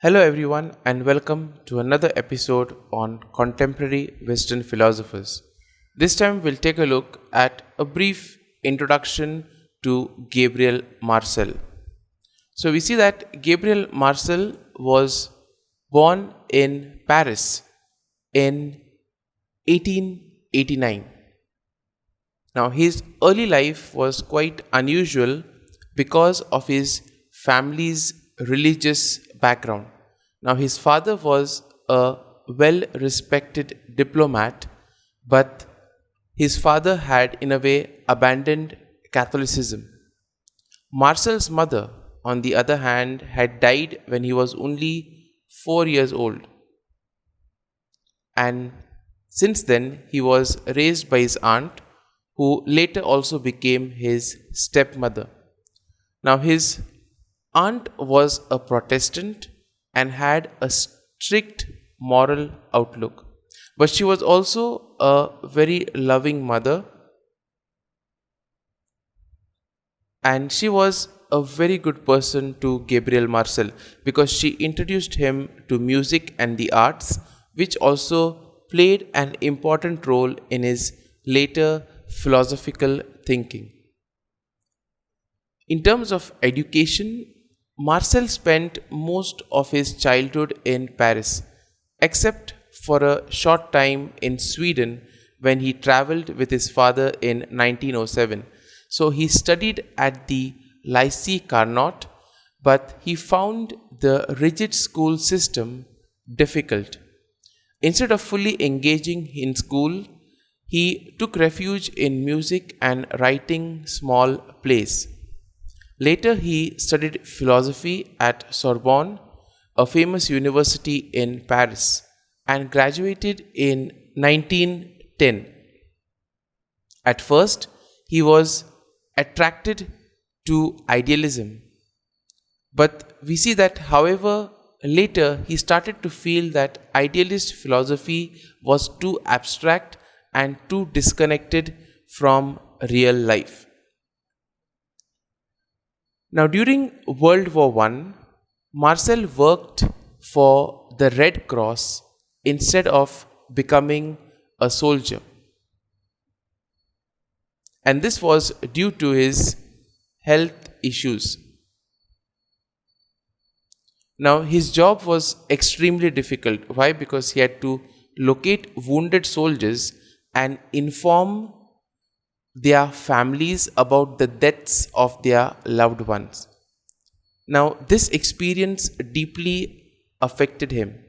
Hello, everyone, and welcome to another episode on contemporary Western philosophers. This time, we'll take a look at a brief introduction to Gabriel Marcel. So, we see that Gabriel Marcel was born in Paris in 1889. Now, his early life was quite unusual because of his family's religious background. Now, his father was a well respected diplomat, but his father had, in a way, abandoned Catholicism. Marcel's mother, on the other hand, had died when he was only 4 years old, and since then he was raised by his aunt, who later also became his stepmother. Now, his aunt was a Protestant and had a strict moral outlook, but she was also a very loving mother, and she was a very good person to Gabriel Marcel because she introduced him to music and the arts, which also played an important role in his later philosophical thinking. In terms of education, Marcel spent most of his childhood in Paris, except for a short time in Sweden when he traveled with his father in 1907. So he studied at the Lycée Carnot, but he found the rigid school system difficult. Instead of fully engaging in school, he took refuge in music and writing small plays. Later, he studied philosophy at Sorbonne, a famous university in Paris, and graduated in 1910. At first, he was attracted to idealism, but we see that, however, later he started to feel that idealist philosophy was too abstract and too disconnected from real life. Now, during World War I, Marcel worked for the Red Cross instead of becoming a soldier. And this was due to his health issues. Now, his job was extremely difficult. Why? Because he had to locate wounded soldiers and inform their families about the deaths of their loved ones. Now, this experience deeply affected him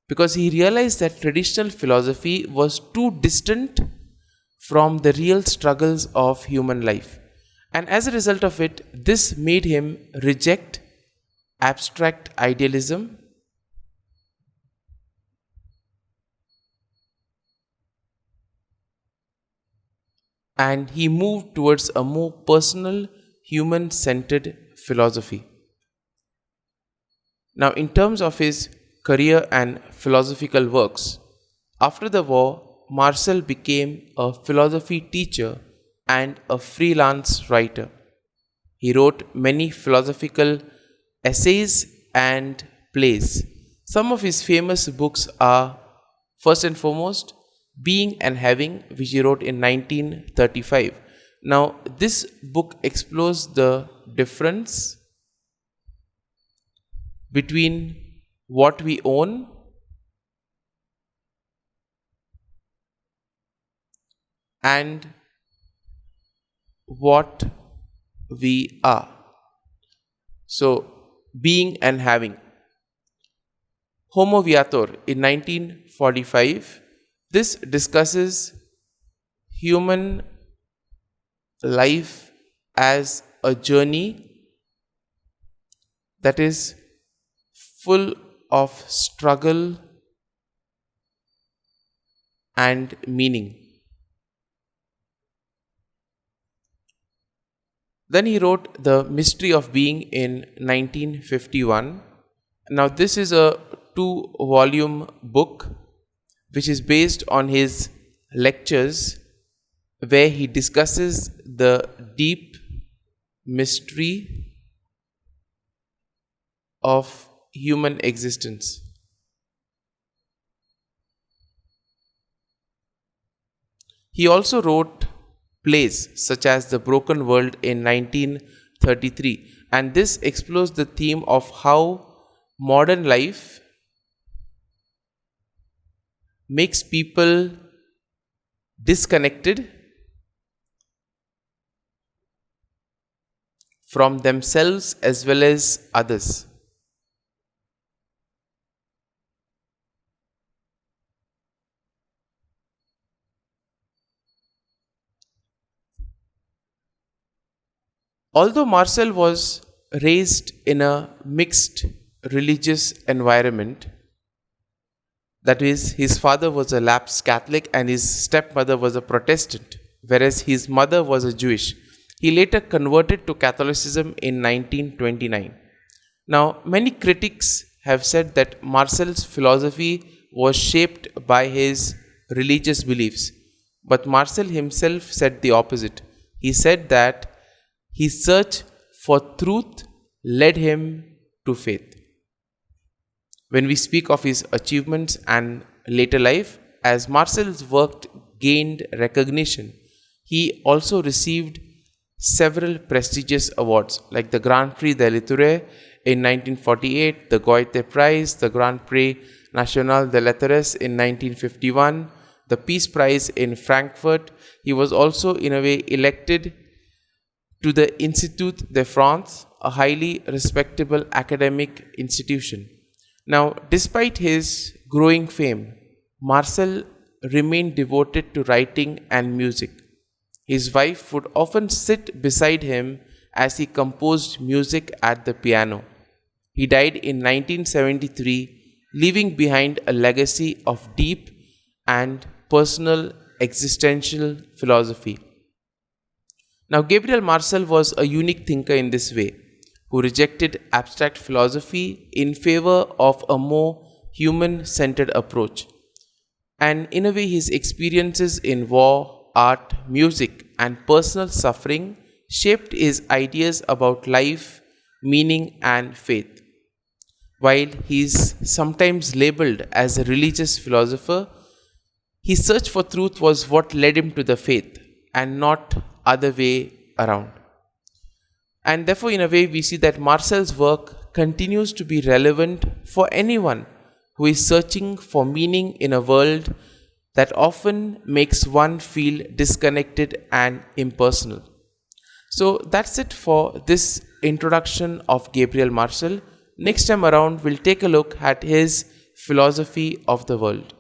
because he realized that traditional philosophy was too distant from the real struggles of human life. And as a result of it, this made him reject abstract idealism and he moved towards a more personal, human centered philosophy. Now, in terms of his career and philosophical works, after the war, Marcel became a philosophy teacher and a freelance writer. He wrote many philosophical essays and plays. Some of his famous books are, first and foremost, Being and Having, which he wrote in 1935. Now, this book explores the difference between what we own and what we are. So, Being and Having. Homo Viator in 1945. This discusses human life as a journey that is full of struggle and meaning. Then he wrote The Mystery of Being in 1951. Now, this is a 2-volume book which is based on his lectures where he discusses the deep mystery of human existence. He also wrote plays such as The Broken World in 1933, and this explores the theme of how modern life makes people disconnected from themselves as well as others. Although Marcel was raised in a mixed religious environment, that is, his father was a lapsed Catholic and his stepmother was a Protestant, whereas his mother was a Jewish. He later converted to Catholicism in 1929. Now, many critics have said that Marcel's philosophy was shaped by his religious beliefs, but Marcel himself said the opposite. He said that his search for truth led him to faith. When we speak of his achievements and later life, as Marcel's work gained recognition, he also received several prestigious awards like the Grand Prix de Littérature in 1948, the Goethe Prize, the Grand Prix National de Lettres in 1951, the Peace Prize in Frankfurt. He was also in a way elected to the Institut de France, a highly respectable academic institution. Now, despite his growing fame, Marcel remained devoted to writing and music. His wife would often sit beside him as he composed music at the piano. He died in 1973, leaving behind a legacy of deep and personal existential philosophy. Now, Gabriel Marcel was a unique thinker in this way, who rejected abstract philosophy in favor of a more human-centered approach. And in a way, his experiences in war, art, music, and personal suffering shaped his ideas about life, meaning, and faith. While he is sometimes labeled as a religious philosopher, his search for truth was what led him to the faith and not other way around. And therefore, in a way, we see that Marcel's work continues to be relevant for anyone who is searching for meaning in a world that often makes one feel disconnected and impersonal. So that's it for this introduction of Gabriel Marcel. Next time around, we'll take a look at his philosophy of the world.